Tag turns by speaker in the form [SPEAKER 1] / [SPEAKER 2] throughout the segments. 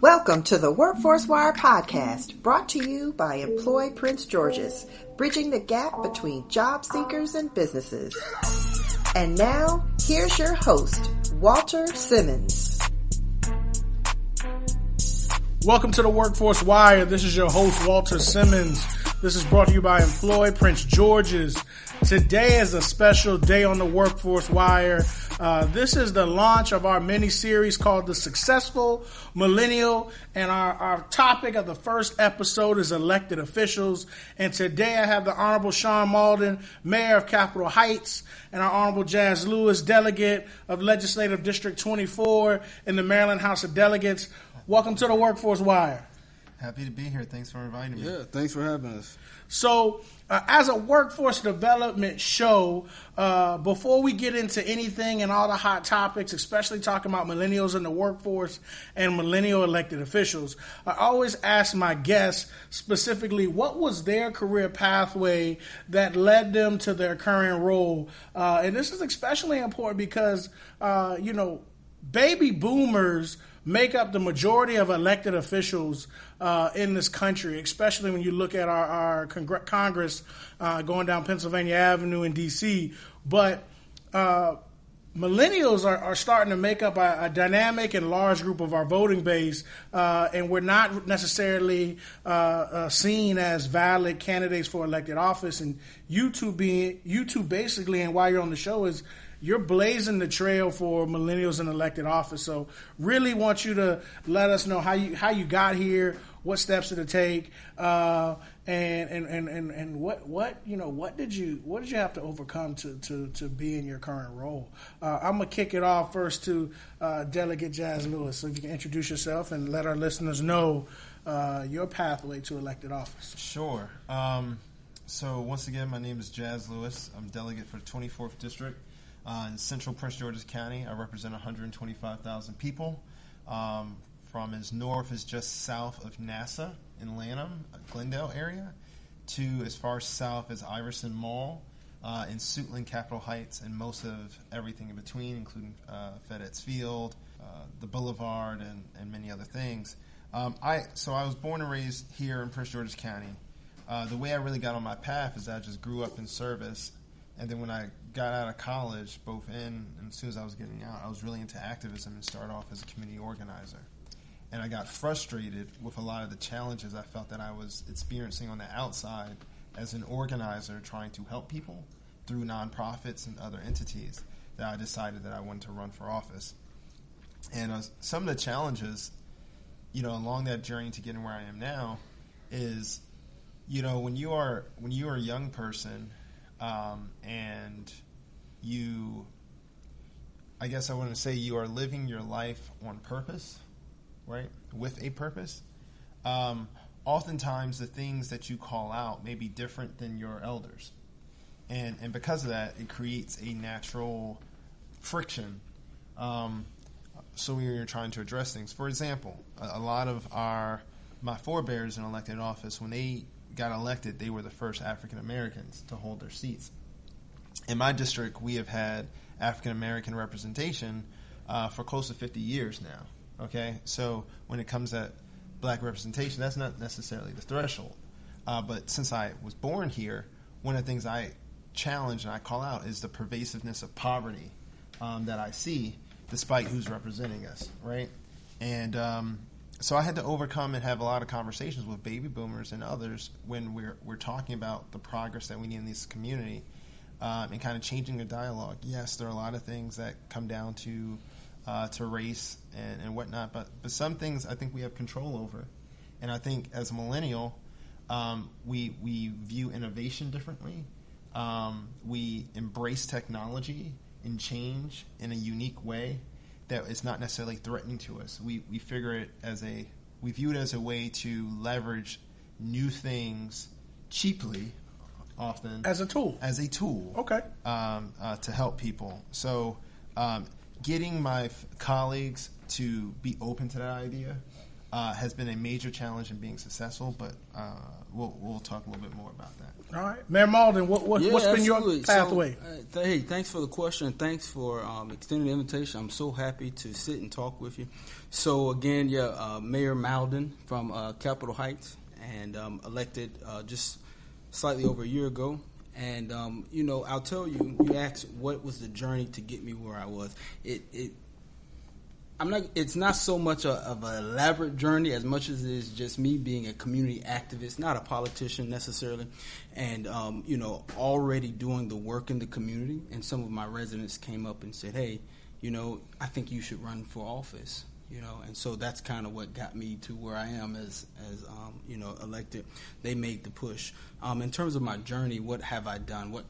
[SPEAKER 1] Welcome to the Workforce Wire podcast, brought to you by Employ Prince George's, bridging the gap between job seekers and businesses. And now, here's your host, Walter Simmons.
[SPEAKER 2] Welcome to the Workforce Wire. This is your host, Walter Simmons. This is brought to you by Employ Prince George's. Today is a special day on the Workforce Wire. This is the launch of our mini-series called the Successful Millennial, and our topic of the first episode is elected officials. And today I have the Honorable Shawn Malden, Mayor of Capitol Heights, and our Honorable Jasmine Lewis, Delegate of Legislative District 24 in the Maryland House of Delegates. Welcome to the Workforce Wire.
[SPEAKER 3] Happy to be here. Thanks for inviting me.
[SPEAKER 4] Yeah, thanks for having us.
[SPEAKER 2] So, as a workforce development show, before we get into anything and all the hot topics, especially talking about millennials in the workforce and millennial elected officials, I always ask my guests specifically what was their career pathway that led them to their current role. And this is especially important because, baby boomers make up the majority of elected officials in this country, especially when you look at our Congress going down Pennsylvania Avenue in D.C. But millennials are starting to make up a dynamic and large group of our voting base, and we're not necessarily seen as valid candidates for elected office. And you two basically, and why you're on the show is you're blazing the trail for millennials in elected office. So really want you to let us know how you got here, what steps did it take, and what did you have to overcome to be in your current role? I'm gonna kick it off first to Delegate Jasmine Lewis. So if you can introduce yourself and let our listeners know your pathway to elected office.
[SPEAKER 3] Sure. So once again, my name is Jazz Lewis. I'm delegate for the 24th District. In central Prince George's County, I represent 125,000 people. From as north as just south of NASA in Lanham, Glendale area, to as far south as Iverson Mall, in Suitland, Capitol Heights, and most of everything in between, including FedEx Field, the Boulevard, and many other things. I was born and raised here in Prince George's County. The way I really got on my path is I just grew up in service. And then when I got out of college, both in and as soon as I was getting out, I was really into activism and started off as a community organizer. And I got frustrated with a lot of the challenges I felt that I was experiencing on the outside as an organizer trying to help people through nonprofits and other entities, that I decided that I wanted to run for office. And some of the challenges, along that journey to getting where I am now is, when you are a young person, and I guess I want to say you are living your life on purpose, right? With a purpose. Oftentimes the things that you call out may be different than your elders. And because of that, it creates a natural friction. So when you're trying to address things, for example, a lot of my forebears in elected office, when they got elected, they were the first African Americans to hold their seats. In my district, we have had African American representation for close to 50 years now. Okay, so when it comes to black representation, that's not necessarily the threshold. But since I was born here, one of the things I challenge and I call out is the pervasiveness of poverty that I see, despite who's representing us, right? And so I had to overcome and have a lot of conversations with baby boomers and others when we're talking about the progress that we need in this community, and kind of changing the dialogue. Yes, there are a lot of things that come down to race and whatnot, but some things I think we have control over. And I think as a millennial, we view innovation differently. We embrace technology and change in a unique way that is not necessarily threatening to us. We view it as a way to leverage new things cheaply, often
[SPEAKER 2] as a tool.
[SPEAKER 3] Okay. To help people. So, getting my colleagues to be open to that idea, has been a major challenge in being successful, but we'll talk a little bit more about that.
[SPEAKER 2] All right. Mayor Maldon, what's been your pathway?
[SPEAKER 4] So, hey, thanks for the question. Thanks for extending the invitation. I'm so happy to sit and talk with you. So, again, Mayor Malden from Capitol Heights, and elected just slightly over a year ago. And, I'll tell you, you asked what was the journey to get me where I was. It's not so much of an elaborate journey as much as it is just me being a community activist, not a politician necessarily, and already doing the work in the community. And some of my residents came up and said, "Hey, I think you should run for office." And so that's kind of what got me to where I am as elected. They made the push. In terms of my journey, what have I done? What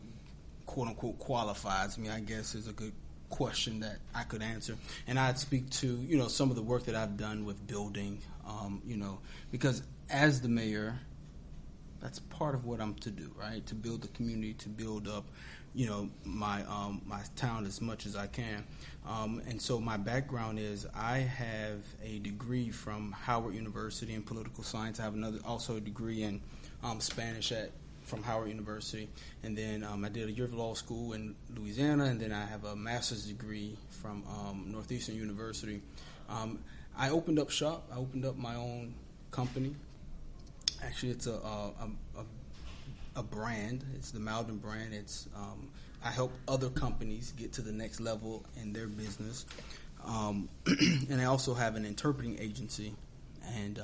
[SPEAKER 4] quote unquote qualifies me, I guess, is a good question that I could answer. And I'd speak to, some of the work that I've done with building, because as the mayor, that's part of what I'm to do, right? To build the community, to build up, my town as much as I can. And so my background is I have a degree from Howard University in political science. I have also a degree in Spanish from Howard University, and then I did a year of law school in Louisiana, and then I have a master's degree from Northeastern University. I opened up shop. I opened up my own company. Actually, it's a brand. It's the Malden brand. It's I help other companies get to the next level in their business, and I also have an interpreting agency and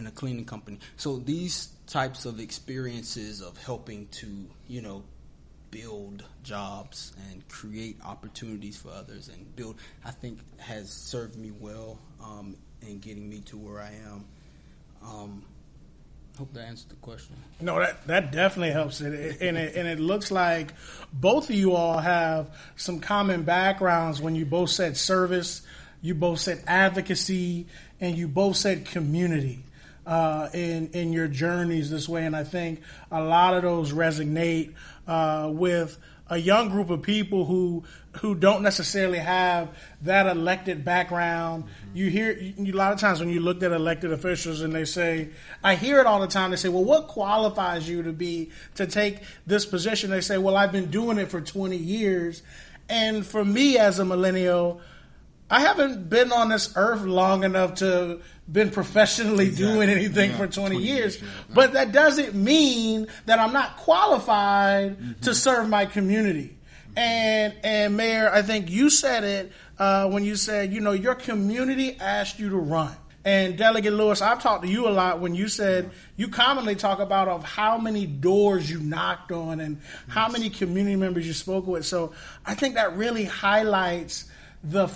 [SPEAKER 4] a cleaning company. So these types of experiences of helping to build jobs and create opportunities for others and build, I think, has served me well in getting me to where I am. Hope that answered the question.
[SPEAKER 2] No, that definitely helps it. And it looks like both of you all have some common backgrounds when you both said service, you both said advocacy, and you both said community in your journeys this way. And I think a lot of those resonate with a young group of people who don't necessarily have that elected background. You hear a lot of times when you look at elected officials and they say, I hear it all the time, they say, well, what qualifies you to take this position? They say, well, I've been doing it for 20 years. And for me as a millennial, I haven't been on this earth long enough to been professionally doing anything for 20 years. But that doesn't mean that I'm not qualified to serve my community. And Mayor, I think you said it when you said, your community asked you to run. And Delegate Lewis, I've talked to you a lot when you said you commonly talk about of how many doors you knocked on and how many community members you spoke with. So I think that really highlights the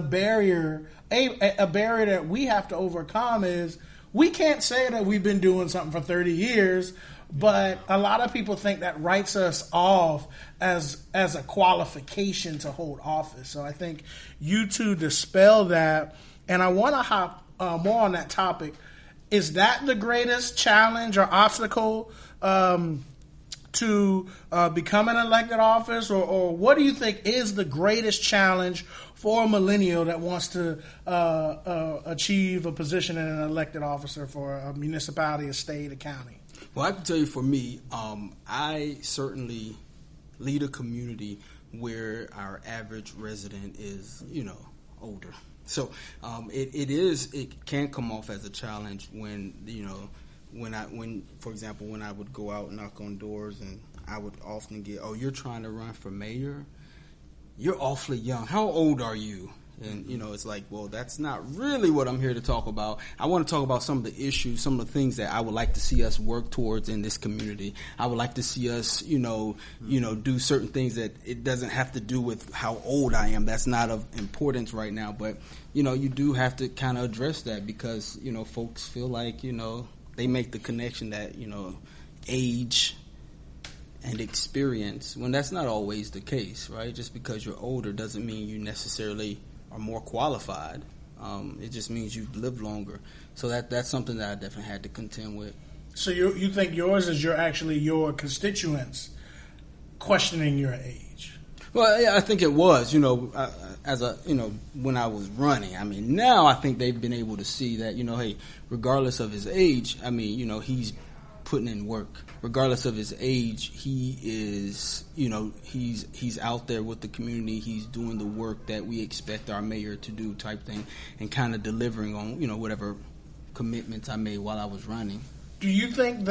[SPEAKER 2] barrier, a barrier that we have to overcome is we can't say that we've been doing something for 30 years, but a lot of people think that writes us off as a qualification to hold office. So I think you two dispel that. And I want to hop more on that topic. Is that the greatest challenge or obstacle to become an elected office? Or what do you think is the greatest challenge for a millennial that wants to achieve a position in an elected officer for a municipality, a state, a county?
[SPEAKER 4] Well, I can tell you for me, I certainly lead a community where our average resident is, older. So it can come off as a challenge when for example, when I would go out and knock on doors, and I would often get, oh, you're trying to run for mayor? You're awfully young. How old are you? And, it's like, well, that's not really what I'm here to talk about. I want to talk about some of the issues, some of the things that I would like to see us work towards in this community. I would like to see us, do certain things that it doesn't have to do with how old I am. That's not of importance right now. But, you do have to kind of address that because, folks feel like, they make the connection that, age and experience, when that's not always the case, right? Just because you're older doesn't mean you necessarily are more qualified. It just means you've lived longer. So that's something that I definitely had to contend with.
[SPEAKER 2] So you think yours is your constituents questioning your age?
[SPEAKER 4] Well, yeah, I think it was. when I was running. I mean, now I think they've been able to see that, hey, regardless of his age, I mean, he's putting in work. Regardless of his age, he is, he's out there with the community. He's doing the work that we expect our mayor to do, type thing, and kind of delivering on, whatever commitments I made while I was running.
[SPEAKER 2] Do you think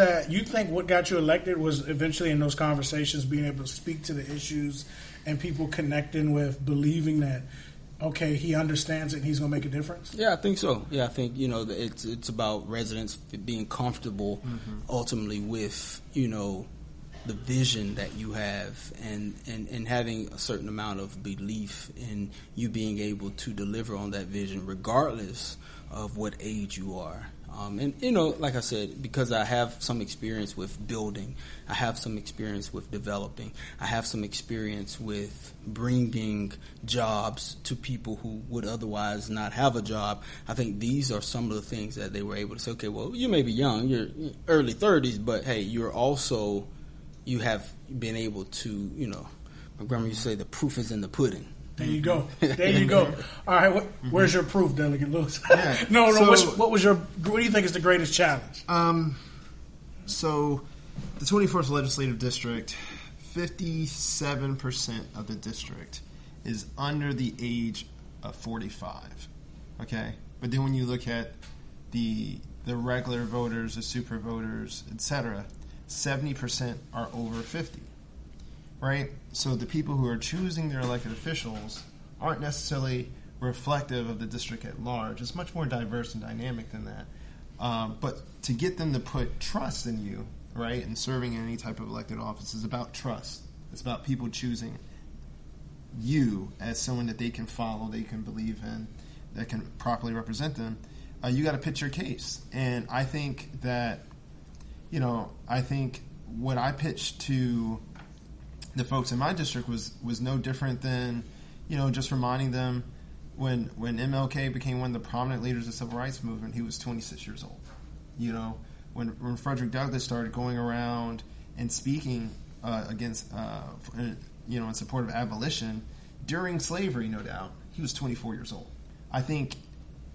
[SPEAKER 2] what got you elected was eventually in those conversations being able to speak to the issues and people connecting with believing that, okay, he understands it and he's going to make a difference?
[SPEAKER 4] Yeah, I think so. Yeah, I think, it's about residents being comfortable ultimately with, the vision that you have and having a certain amount of belief in you being able to deliver on that vision regardless of what age you are. Like I said, because I have some experience with building, I have some experience with developing, I have some experience with bringing jobs to people who would otherwise not have a job. I think these are some of the things that they were able to say, okay, well, you may be young, you're early 30s, but hey, you have been able to, my grandma used to say the proof is in the pudding.
[SPEAKER 2] There you go. There you go. All right, where's your proof, Delegate Lewis?
[SPEAKER 3] Yeah.
[SPEAKER 2] No. What do you think is the greatest challenge?
[SPEAKER 3] So, the 24th Legislative District, 57% of the district is under the age of 45. Okay, but then when you look at the regular voters, the super voters, etc., 70% are over 50. Right? So the people who are choosing their elected officials aren't necessarily reflective of the district at large. It's much more diverse and dynamic than that. But to get them to put trust in you, right, and serving in any type of elected office is about trust. It's about people choosing you as someone that they can follow, they can believe in, that can properly represent them. You got to pitch your case. And I think that, what I pitched to the folks in my district was no different than, just reminding them when MLK became one of the prominent leaders of the civil rights movement, he was 26 years old. When Frederick Douglass started going around and speaking against, in support of abolition during slavery, no doubt, he was 24 years old. I think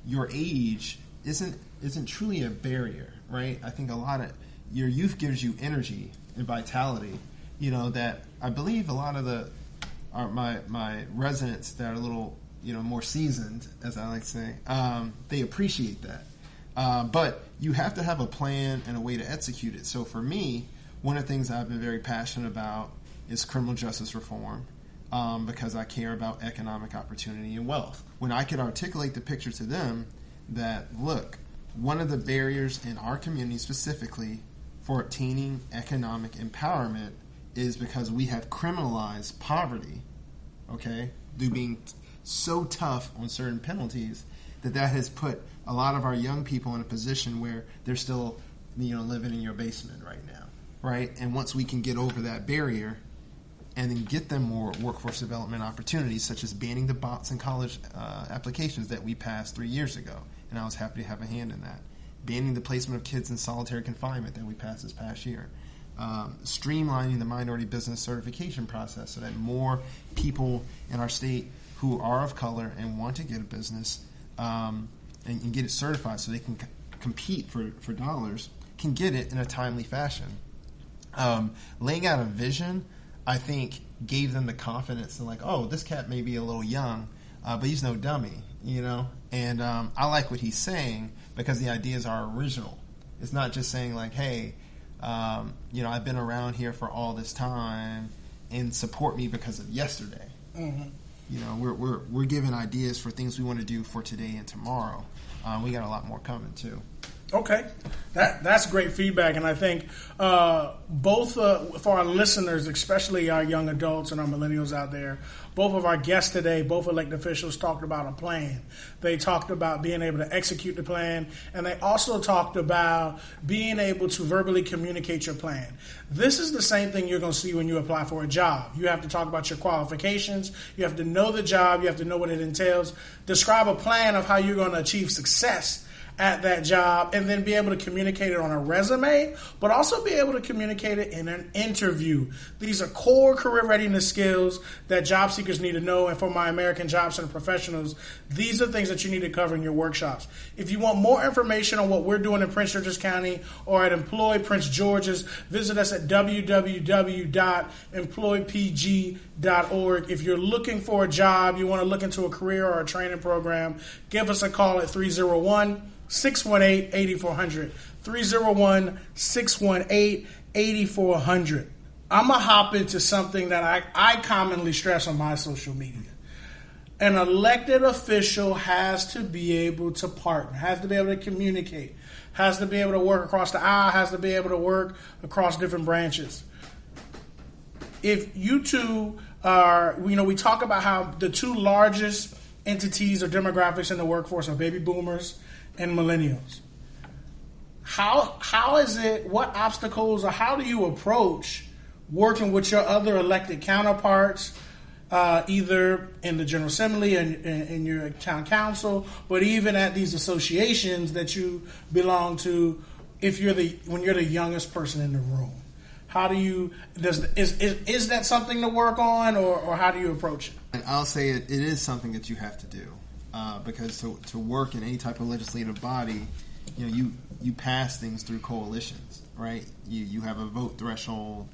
[SPEAKER 3] your age isn't truly a barrier, right? I think your youth gives you energy and vitality. That I believe a lot of my residents that are a little, more seasoned, as I like to say, they appreciate that. But you have to have a plan and a way to execute it. So for me, one of the things I've been very passionate about is criminal justice reform, because I care about economic opportunity and wealth. When I could articulate the picture to them that, look, one of the barriers in our community specifically for obtaining economic empowerment is because we have criminalized poverty, okay, through being so tough on certain penalties that has put a lot of our young people in a position where they're still, living in your basement right now, right? And once we can get over that barrier and then get them more workforce development opportunities, such as banning the bots in college applications that we passed 3 years ago, and I was happy to have a hand in that. Banning the placement of kids in solitary confinement that we passed this past year. Streamlining the minority business certification process so that more people in our state who are of color and want to get a business and get it certified so they can compete for dollars can get it in a timely fashion. Laying out a vision, I think, gave them the confidence and this cat may be a little young, but he's no dummy, And I like what he's saying because the ideas are original. It's not just saying hey, I've been around here for all this time and support me because of yesterday. Mm-hmm. We're given ideas for things we want to do for today and tomorrow. We got a lot more coming too.
[SPEAKER 2] Okay, that's great feedback, and I think both for our listeners, especially our young adults and our millennials out there, both of our guests today, both elected officials talked about a plan. They talked about being able to execute the plan, and they also talked about being able to verbally communicate your plan. This is the same thing you're going to see when you apply for a job. You have to talk about your qualifications. You have to know the job. You have to know what it entails. Describe a plan of how you're going to achieve success at that job, and then be able to communicate it on a resume, but also be able to communicate it in an interview. These are core career readiness skills that job seekers need to know, and for my American Job Center professionals, these are things that you need to cover in your workshops. If you want more information on what we're doing in Prince George's County or at Employ Prince George's, visit us at www.employpg.org. If you're looking for a job, you want to look into a career or a training program, give us a call at 301-618-8400. 301-618-8400. I'm going to hop into something that I commonly stress on my social media. An elected official has to be able to partner, has to be able to communicate, has to be able to work across the aisle, has to be able to work across different branches. If you two are, we talk about how the two largest entities or demographics in the workforce are baby boomers and millennials. How is it, what obstacles, or how do you approach working with your other elected counterparts, either in the General Assembly and in your town council, but even at these associations that you belong to, when you're the youngest person in the room? How do you, is that something to work on, or how do you approach it?
[SPEAKER 3] And I'll say it is something that you have to do, because to work in any type of legislative body, you pass things through coalitions, right? You have a vote threshold.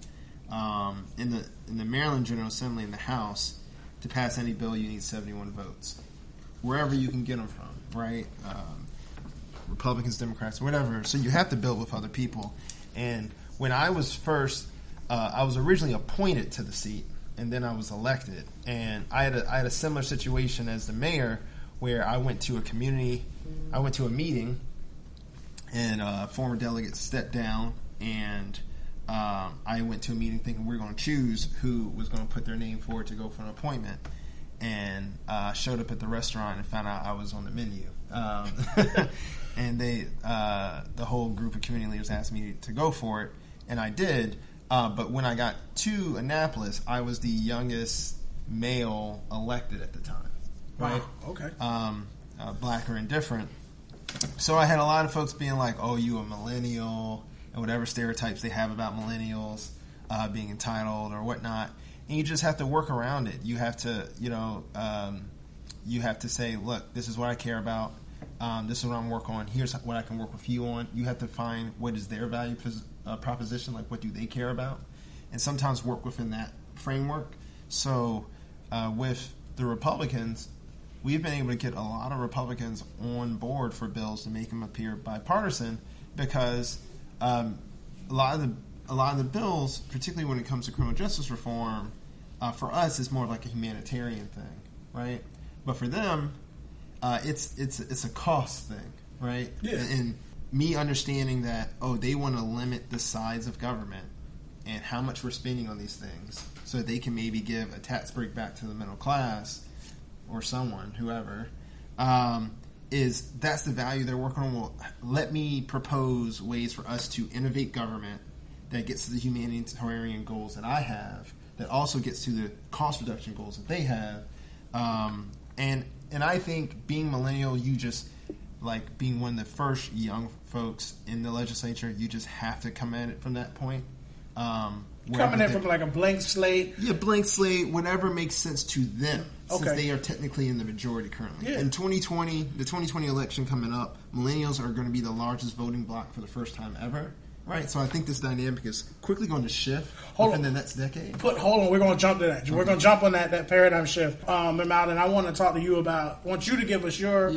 [SPEAKER 3] In the Maryland General Assembly in the House, to pass any bill, you need 71 votes. Wherever you can get them from, right? Republicans, Democrats, whatever. So you have to build with other people. And when I was first, I was originally appointed to the seat, and then I was elected. And I had a similar situation as the mayor, where I went to a meeting, and former delegates stepped down, and I went to a meeting thinking we were going to choose who was going to put their name forward to go for an appointment, and showed up at the restaurant and found out I was on the menu. And the whole group of community leaders asked me to go for it, and I did. But when I got to Annapolis, I was the youngest male elected at the time. Right?
[SPEAKER 2] Wow. Okay.
[SPEAKER 3] Black or indifferent. So I had a lot of folks being like, "Oh, you a millennial," and whatever stereotypes they have about millennials being entitled or whatnot. And you just have to work around it. You have to, you have to say, "Look, this is what I care about. This is what I'm working on. Here's what I can work with you on." You have to find what is their value proposition, like what do they care about, and sometimes work within that framework. So with the Republicans, we've been able to get a lot of Republicans on board for bills to make them appear bipartisan, because a lot of the bills, particularly when it comes to criminal justice reform, for us is more like a humanitarian thing, right? But for them, it's a cost thing, right?
[SPEAKER 2] Yeah.
[SPEAKER 3] And me understanding that, they want to limit the size of government and how much we're spending on these things, so that they can maybe give a tax break back to the middle class or someone, whoever, that's the value they're working on. Well, let me propose ways for us to innovate government that gets to the humanitarian goals that I have, that also gets to the cost reduction goals that they have. And I think being millennial, you just, like being one of the first young folks in the legislature, you just have to come at it from that point.
[SPEAKER 2] Coming in from like a blank slate.
[SPEAKER 3] Yeah, blank slate, whatever makes sense to them,
[SPEAKER 2] Okay.
[SPEAKER 3] since they are technically in the majority currently.
[SPEAKER 2] Yeah.
[SPEAKER 3] In 2020, the 2020 election coming up, millennials are going to be the largest voting bloc for the first time ever. Right, so I think this dynamic is quickly going to shift within the next decade.
[SPEAKER 2] Hold on, we're going to jump to that. We're going to jump on that paradigm shift. And Malden, I want to talk to you about, I want you to give us your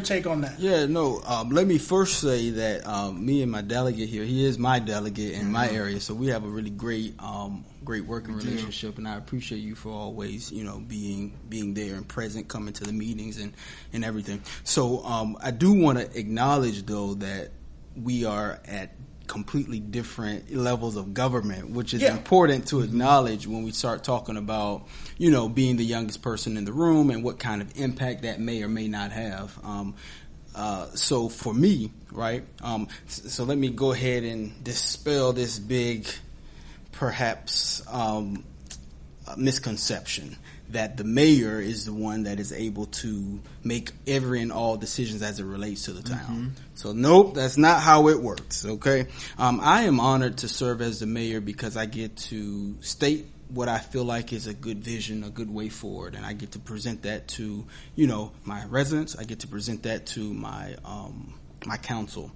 [SPEAKER 2] take on that.
[SPEAKER 4] Yeah, no, let me first say that me and my delegate here, he is my delegate in my area, so we have a really great working relationship, and I appreciate you for always, being there and present, coming to the meetings and everything. So I do want to acknowledge, though, that we are at completely different levels of government, which is important to acknowledge when we start talking about, being the youngest person in the room and what kind of impact that may or may not have. So for me, right, so let me go ahead and dispel this big, perhaps, misconception that the mayor is the one that is able to make every and all decisions as it relates to the town. So nope, that's not how it works, okay? I am honored to serve as the mayor because I get to state what I feel like is a good vision, a good way forward, and I get to present that to, my residents. I get to present that to my my council.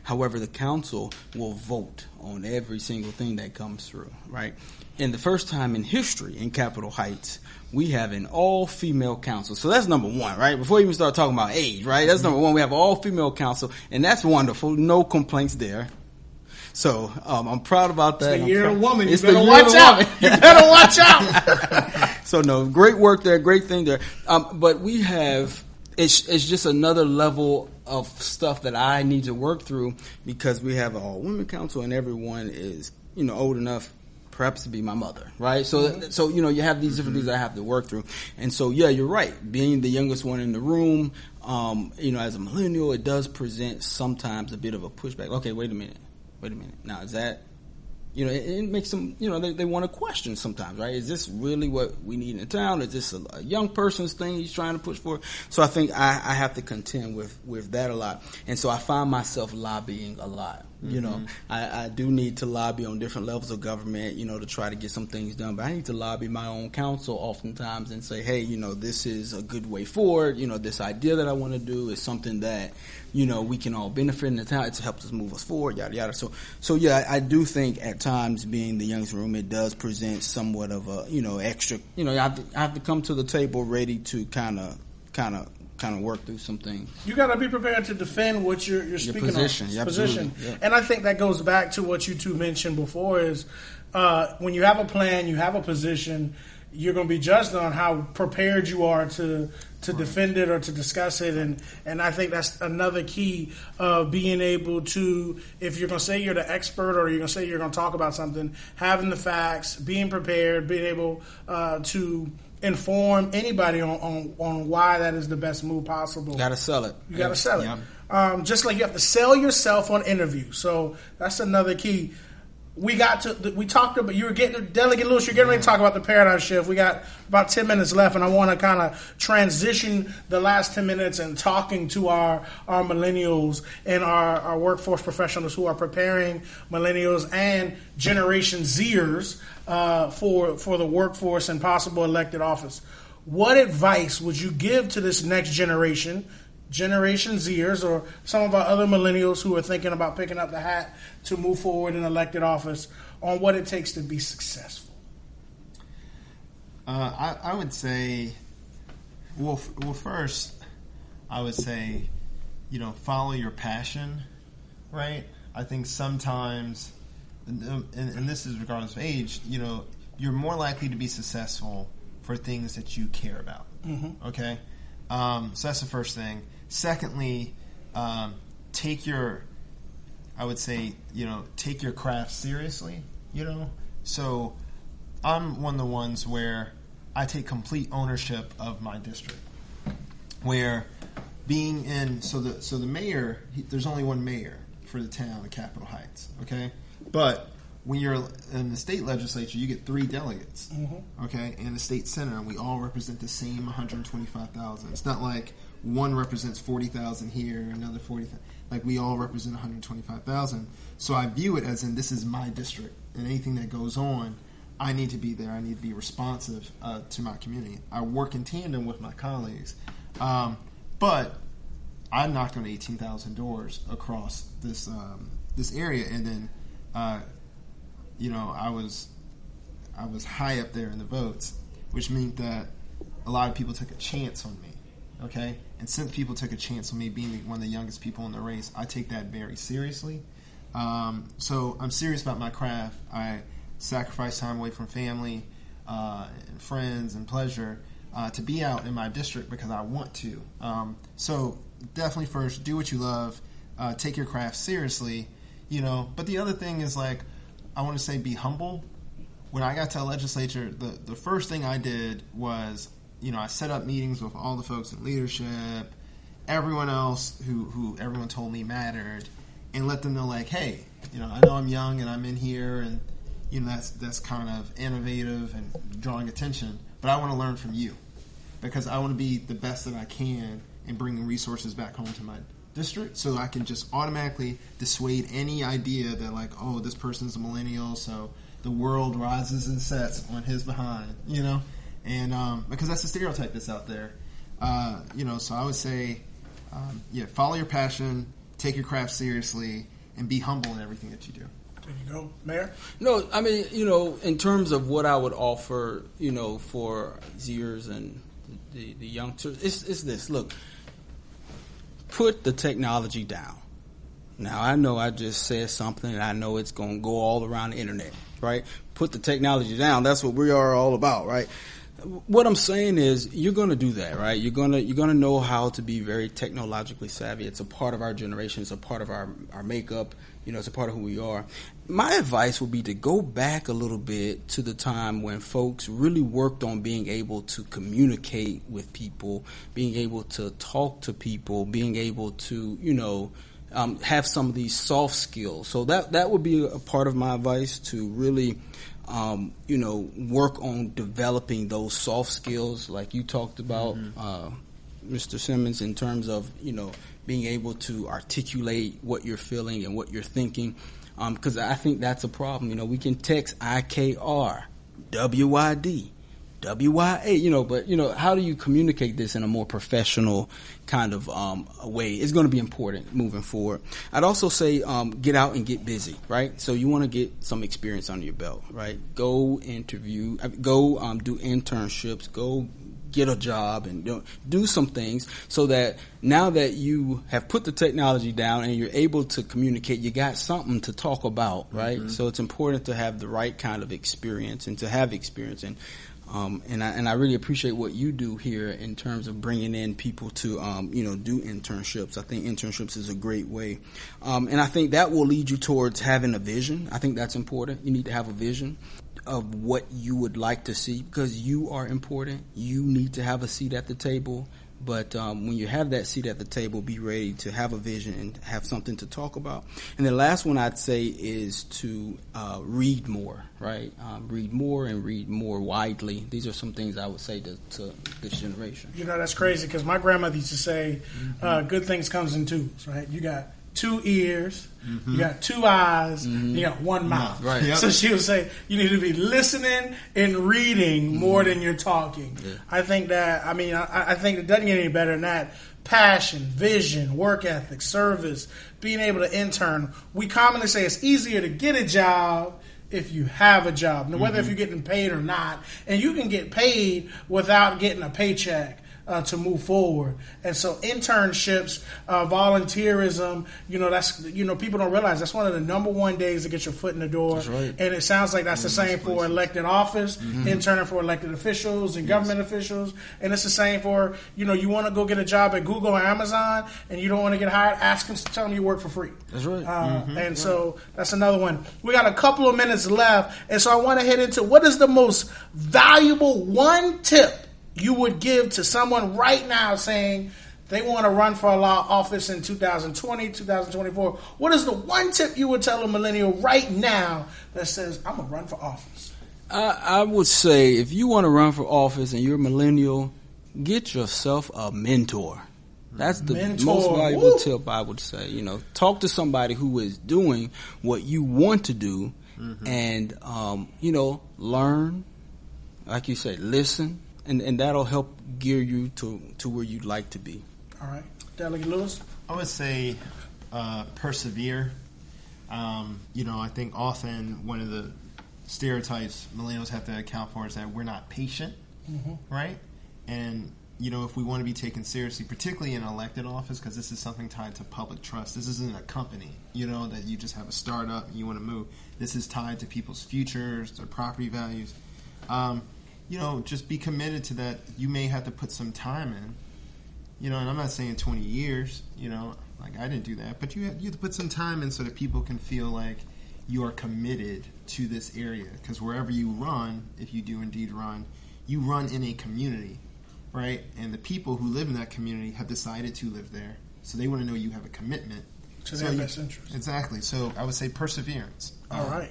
[SPEAKER 4] However, the council will vote on every single thing that comes through, right? And the first time in history in Capitol Heights, we have an all-female council. So that's number one, right? Before we even start talking about age, right? That's number one. We have all-female council, and that's wonderful. No complaints there. So I'm proud about that.
[SPEAKER 2] It's the year of the woman. You
[SPEAKER 4] It's
[SPEAKER 2] better
[SPEAKER 4] the year
[SPEAKER 2] watch
[SPEAKER 4] of the
[SPEAKER 2] out.
[SPEAKER 4] woman.
[SPEAKER 2] You better watch out.
[SPEAKER 4] So no, great work there, great thing there. But we have it's just another level of stuff that I need to work through because we have an all women council and everyone is old enough perhaps to be my mother, right? So you have these different things that I have to work through, and so yeah, you're right. Being the youngest one in the room, as a millennial, it does present sometimes a bit of a pushback. Okay, wait a minute. Now is that? It makes them, they want to question sometimes, right? Is this really what we need in town? Is this a young person's thing he's trying to push for? So I think I have to contend with that a lot. And so I find myself lobbying a lot. I do need to lobby on different levels of government, to try to get some things done. But I need to lobby my own council oftentimes and say, hey, this is a good way forward. This idea that I want to do is something that, we can all benefit in the town. It helps us move us forward, yada, yada. So yeah, I do think at times being the youngest room, it does present somewhat of a, extra, I have to come to the table ready to kind of work through some things.
[SPEAKER 2] You got to be prepared to defend what you're speaking
[SPEAKER 4] position.
[SPEAKER 2] on.
[SPEAKER 4] Yeah,
[SPEAKER 2] Position.
[SPEAKER 4] yeah.
[SPEAKER 2] And I think that goes back to what you two mentioned before is when you have a plan, you have a position, you're going to be judged on how prepared you are to defend it or to discuss it. And I think that's another key of being able to, if you're going to say you're the expert or you're going to say you're going to talk about something, having the facts, being prepared, being able to inform anybody on why that is the best move possible.
[SPEAKER 4] You got to sell it.
[SPEAKER 2] You got to sell it. Just like you have to sell yourself on interview. So that's another key. We talked about, you were getting, Delegate Lewis, you're getting ready to talk about the paradigm shift. We got about 10 minutes left, and I want to kind of transition the last 10 minutes and talking to our millennials and our workforce professionals who are preparing millennials and Generation Zers for the workforce and possible elected office. What advice would you give to this next generation, Generation Zers, or some of our other millennials who are thinking about picking up the hat to move forward in elected office, on what it takes to be successful?
[SPEAKER 3] I would say, well, first, I would say, follow your passion, right? I think sometimes, and this is regardless of age, you're more likely to be successful for things that you care about. Okay, so that's the first thing. Secondly, take your craft seriously. So I'm one of the ones where I take complete ownership of my district. Where being in the mayor, there's only one mayor for the town of Capitol Heights. Okay, but when you're in the state legislature, you get 3 delegates, okay, and the state senate, and we all represent the same 125,000. It's not like one represents 40,000 here, another 40,000. Like, we all represent 125,000. So I view it as in, this is my district, and anything that goes on, I need to be there. I need to be responsive to my community. I work in tandem with my colleagues, but I knocked on 18,000 doors across this area, and then I was high up there in the votes, which meant that a lot of people took a chance on me. Okay, and since people took a chance on me being one of the youngest people in the race, I take that very seriously. So I'm serious about my craft. I sacrifice time away from family and friends and pleasure to be out in my district because I want to. So definitely first, do what you love. Take your craft seriously. But the other thing is, like, I want to say, be humble. When I got to the legislature, the first thing I did was, I set up meetings with all the folks in leadership, everyone else who everyone told me mattered, and let them know, like, hey, I know I'm young and I'm in here, and that's kind of innovative and drawing attention. But I want to learn from you because I want to be the best that I can in bringing resources back home to my district, so I can just automatically dissuade any idea that like, oh, this person's a millennial, so the world rises and sets on his behind, and because that's a stereotype that's out there, So I would say, follow your passion, take your craft seriously, and be humble in everything that you do.
[SPEAKER 2] There you go, Mayor.
[SPEAKER 4] No, I mean, in terms of what I would offer, for Zers and the youngsters, it's this. Look, put the technology down. Now, I know I just said something, and I know it's going to go all around the internet, right? Put the technology down. That's what we are all about, right? What I'm saying is, you're going to do that, right? You're going to know how to be very technologically savvy. It's a part of our generation. It's a part of our makeup. It's a part of who we are. My advice would be to go back a little bit to the time when folks really worked on being able to communicate with people, being able to talk to people, being able to, have some of these soft skills. So that would be a part of my advice, to really work on developing those soft skills like you talked about, Mr. Simmons, in terms of, being able to articulate what you're feeling and what you're thinking. Because I think that's a problem. We can text IKR, WID, WYA, but, how do you communicate this in a more professional kind of way? It's going to be important moving forward. I'd also say get out and get busy, right? So you want to get some experience under your belt, right? Go interview, go do internships, go get a job and do some things, so that now that you have put the technology down and you're able to communicate, you got something to talk about, right? Mm-hmm. So it's important to have the right kind of experience and to have experience. And I really appreciate what you do here in terms of bringing in people to, do internships. I think internships is a great way. And I think that will lead you towards having a vision. I think that's important. You need to have a vision of what you would like to see, because you are important. You need to have a seat at the table. But when you have that seat at the table, be ready to have a vision and have something to talk about. And the last one I'd say is to read more, right? Read more and read more widely. These are some things I would say to this generation.
[SPEAKER 2] That's crazy, because my grandmother used to say, good things comes in twos, right? You got 2 ears, you got 2 eyes, you got 1 mouth. Right. Yep. So she would say you need to be listening and reading more than you're talking. Yeah. I think that, I think it doesn't get any better than that. Passion, vision, work ethic, service, being able to intern. We commonly say it's easier to get a job if you have a job, now, whether if you're getting paid or not. And you can get paid without getting a paycheck to move forward. And so internships, volunteerism, that's, people don't realize that's one of the number one days to get your foot in the door. That's right. And it sounds like that's the same for elected office, interning for elected officials and government officials. And it's the same for, you want to go get a job at Google or Amazon and you don't want to get hired, ask them, tell them you work for free.
[SPEAKER 4] That's right.
[SPEAKER 2] And so that's another one. We got a couple of minutes left. And so I want to head into, what is the most valuable one tip you would give to someone right now saying they want to run for a law office in 2020, 2024? What is the one tip you would tell a millennial right now that says, I'm going to run for office?
[SPEAKER 4] I would say, if you want to run for office and you're a millennial, get yourself a mentor. That's the most valuable tip I would say. Talk to somebody who is doing what you want to do and, learn, like you say, listen. And that'll help gear you to where you'd like to be.
[SPEAKER 2] All right. Delegate Lewis?
[SPEAKER 3] I would say persevere. I think often one of the stereotypes millennials have to account for is that we're not patient, right? And, if we want to be taken seriously, particularly in elected office, because this is something tied to public trust. This isn't a company, that you just have a startup and you want to move. This is tied to people's futures, their property values. Just be committed to that. You may have to put some time in, and I'm not saying 20 years, like I didn't do that, but you have to put some time in so that people can feel like you are committed to this area. Because wherever you run, if you do indeed run, you run in a community, right? And the people who live in that community have decided to live there. So they want to know you have a commitment
[SPEAKER 2] to their best interest.
[SPEAKER 3] Exactly. So I would say perseverance.
[SPEAKER 2] All right.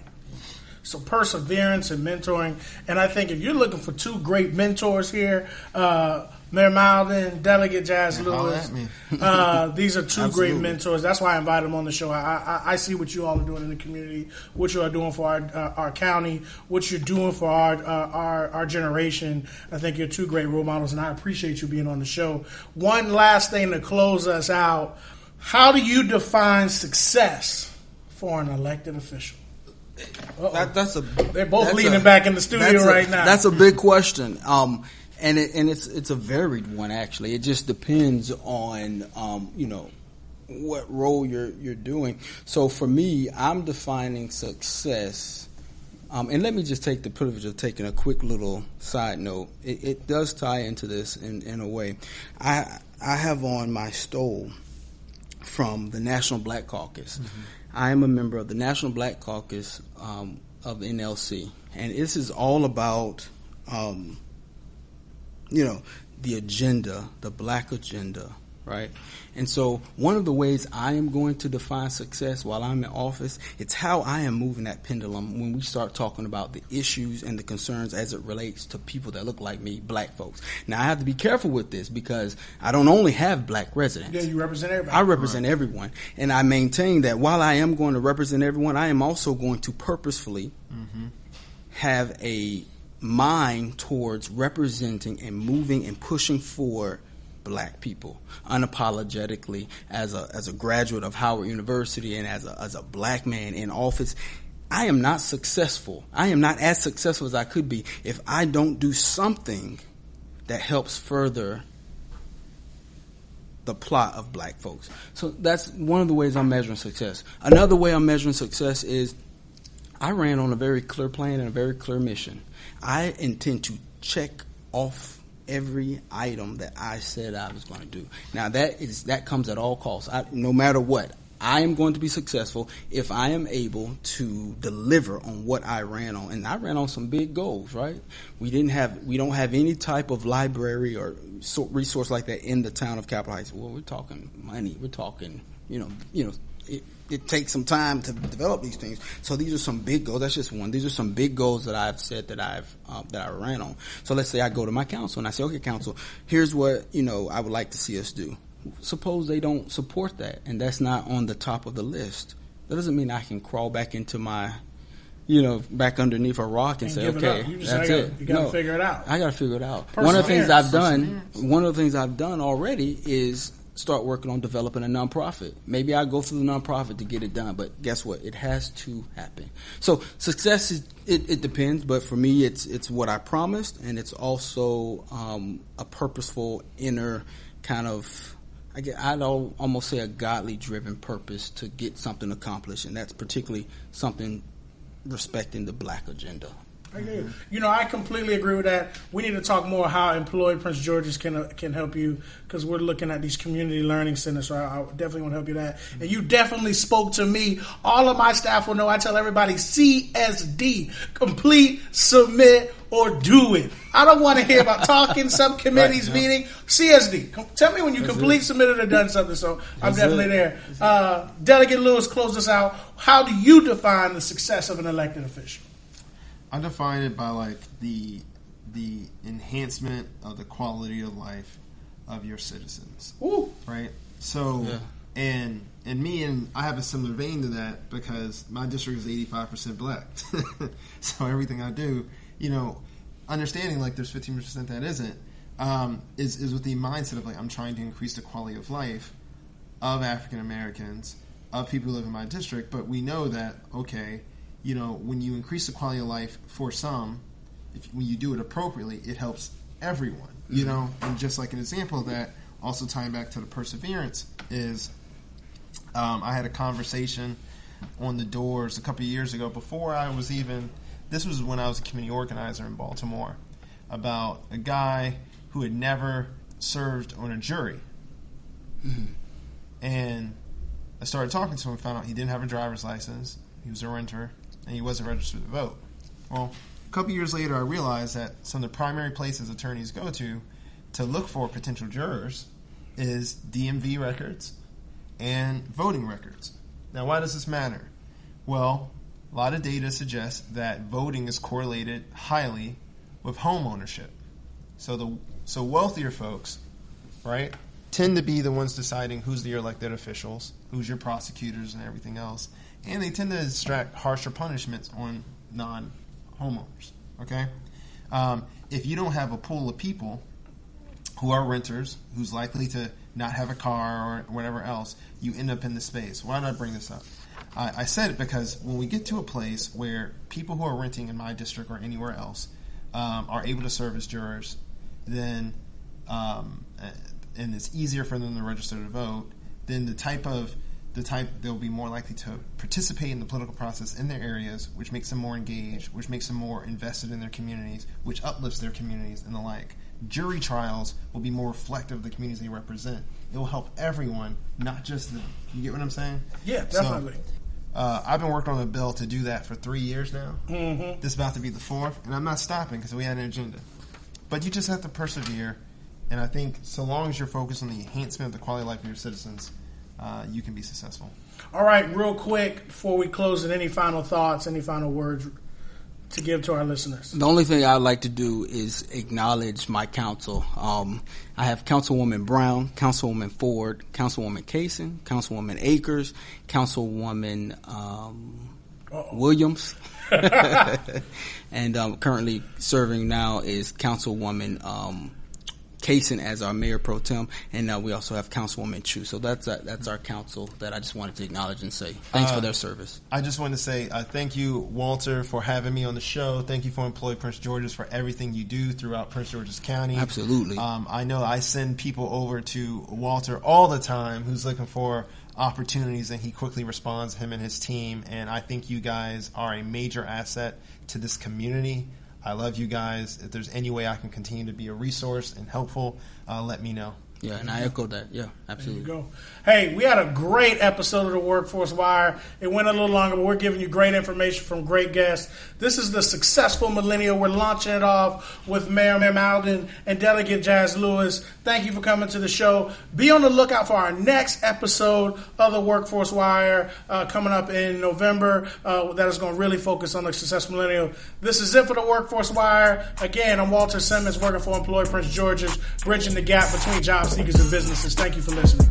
[SPEAKER 2] So perseverance and mentoring. And I think if you're looking for two great mentors here, Mayor Malden, Delegate Jazz Lewis, these are two great mentors. That's why I invited them on the show. I see what you all are doing in the community, what you are doing for our county, what you're doing for our generation. I think you're two great role models, and I appreciate you being on the show. One last thing to close us out. How do you define success for an elected official? They're both leaning back in the studio right now.
[SPEAKER 4] That's a big question. And it's a varied one, actually. It just depends on what role you're doing. So for me, I'm defining success. And let me just take the privilege of taking a quick little side note. It does tie into this in a way. I have on my stole from the National Black Caucus. Mm-hmm. I am a member of the National Black Caucus of NLC, and this is all about the agenda, the black agenda, right? And so one of the ways I am going to define success while I'm in office, it's how I am moving that pendulum when we start talking about the issues and the concerns as it relates to people that look like me, black folks. Now, I have to be careful with this because I don't only have black residents.
[SPEAKER 2] Yeah, you represent everybody.
[SPEAKER 4] I represent everyone. And I maintain that while I am going to represent everyone, I am also going to purposefully have a mind towards representing and moving and pushing forward black people unapologetically as a graduate of Howard University and as a black man in office. I am not successful. I am not as successful as I could be if I don't do something that helps further the plot of black folks. So that's one of the ways I'm measuring success. Another way I'm measuring success is I ran on a very clear plan and a very clear mission. I intend to check off every item that I said I was going to do. Now that comes at all costs. No matter what, I am going to be successful if I am able to deliver on what I ran on. And I ran on some big goals, right? We don't have any type of library or resource like that in the town of Capitol Heights. Well, we're talking money. We're talking, it takes some time to develop these things. So these are some big goals. That's just one. These are some big goals that I've said that I ran on. So let's say I go to my council and I say, okay, council, here's what, I would like to see us do. Suppose they don't support that and that's not on the top of the list. That doesn't mean I can crawl back into my, back underneath a rock and say, okay, that's it.
[SPEAKER 2] You got to figure it out.
[SPEAKER 4] I got to figure it out. One of the things I've done already is start working on developing a nonprofit. Maybe I go through the nonprofit to get it done, but guess what? It has to happen. So success is it depends, but for me, it's what I promised, and it's also a purposeful inner kind of, I'd almost say a godly driven purpose to get something accomplished, and that's particularly something respecting the black agenda.
[SPEAKER 2] I completely agree with that. We need to talk more how Employed Prince George's can help you, because we're looking at these community learning centers, so I definitely want to help you with that. And you definitely spoke to me. All of my staff will know. I tell everybody CSD, complete, submit, or do it. I don't want to hear about talking, subcommittees, meeting. CSD. Tell me when you complete, submitted, or done something. So I'm definitely there. Delegate Lewis, close us out. How do you define the success of an elected official?
[SPEAKER 3] I define it by the enhancement of the quality of life of your citizens.
[SPEAKER 2] Ooh.
[SPEAKER 3] Right? So and I have a similar vein to that because my district is 85% black. So everything I do, understanding there's 15% that isn't, is with the mindset of I'm trying to increase the quality of life of African Americans, of people who live in my district, but we know that, okay, when you increase the quality of life for some, when you do it appropriately, it helps everyone, And just like an example of that, also tying back to the perseverance, is I had a conversation on the doors a couple of years ago before I was even, this was when I was a community organizer in Baltimore, about a guy who had never served on a jury. Mm-hmm. And I started talking to him and found out he didn't have a driver's license, he was a renter, and he wasn't registered to vote. Well, a couple years later, I realized that some of the primary places attorneys go to look for potential jurors is DMV records and voting records. Now, why does this matter? Well, a lot of data suggests that voting is correlated highly with home ownership. So wealthier folks, right, tend to be the ones deciding who's your elected officials, who's your prosecutors, and everything else. And they tend to extract harsher punishments on non-homeowners, okay? If you don't have a pool of people who are renters, who's likely to not have a car or whatever else, you end up in the space. Why did I bring this up? I said it because when we get to a place where people who are renting in my district or anywhere else are able to serve as jurors, then and it's easier for them to register to vote, then they'll be more likely to participate in the political process in their areas, which makes them more engaged, which makes them more invested in their communities, which uplifts their communities and the like. Jury trials will be more reflective of the communities they represent. It will help everyone, not just the... You get what I'm saying?
[SPEAKER 2] Yeah, definitely.
[SPEAKER 3] So, I've been working on a bill to do that for 3 years now. Mm-hmm. This is about to be the 4th, and I'm not stopping because we had an agenda. But you just have to persevere, and I think so long as you're focused on the enhancement of the quality of life of your citizens, you can be successful.
[SPEAKER 2] All right, real quick, before we close it, any final thoughts, any final words to give to our listeners?
[SPEAKER 4] The only thing I'd like to do is acknowledge my council. I have Councilwoman Brown, Councilwoman Ford, Councilwoman Kaysen, Councilwoman Akers, Councilwoman Williams, and currently serving now is Councilwoman Kaysen as our mayor pro tem, and we also have Councilwoman Chu. So that's our council that I just wanted to acknowledge and say thanks for their service.
[SPEAKER 3] I just wanted to say thank you, Walter, for having me on the show. Thank you for Employ Prince George's for everything you do throughout Prince George's County.
[SPEAKER 4] Absolutely.
[SPEAKER 3] I know I send people over to Walter all the time who's looking for opportunities, and he quickly responds, him and his team, and I think you guys are a major asset to this community. I love you guys. If there's any way I can continue to be a resource and helpful, let me know.
[SPEAKER 4] Yeah, and I echo that. Yeah, absolutely.
[SPEAKER 2] There you go. Hey, we had a great episode of the Workforce Wire. It went a little longer, but we're giving you great information from great guests. This is the Successful Millennial. We're launching it off with Mayor Malden and Delegate Jazz Lewis. Thank you for coming to the show. Be on the lookout for our next episode of the Workforce Wire coming up in November. That is going to really focus on the Successful Millennial. This is it for the Workforce Wire. Again, I'm Walter Simmons, working for Employ Prince George's, bridging the gap between job seekers and businesses. Thank you for listening.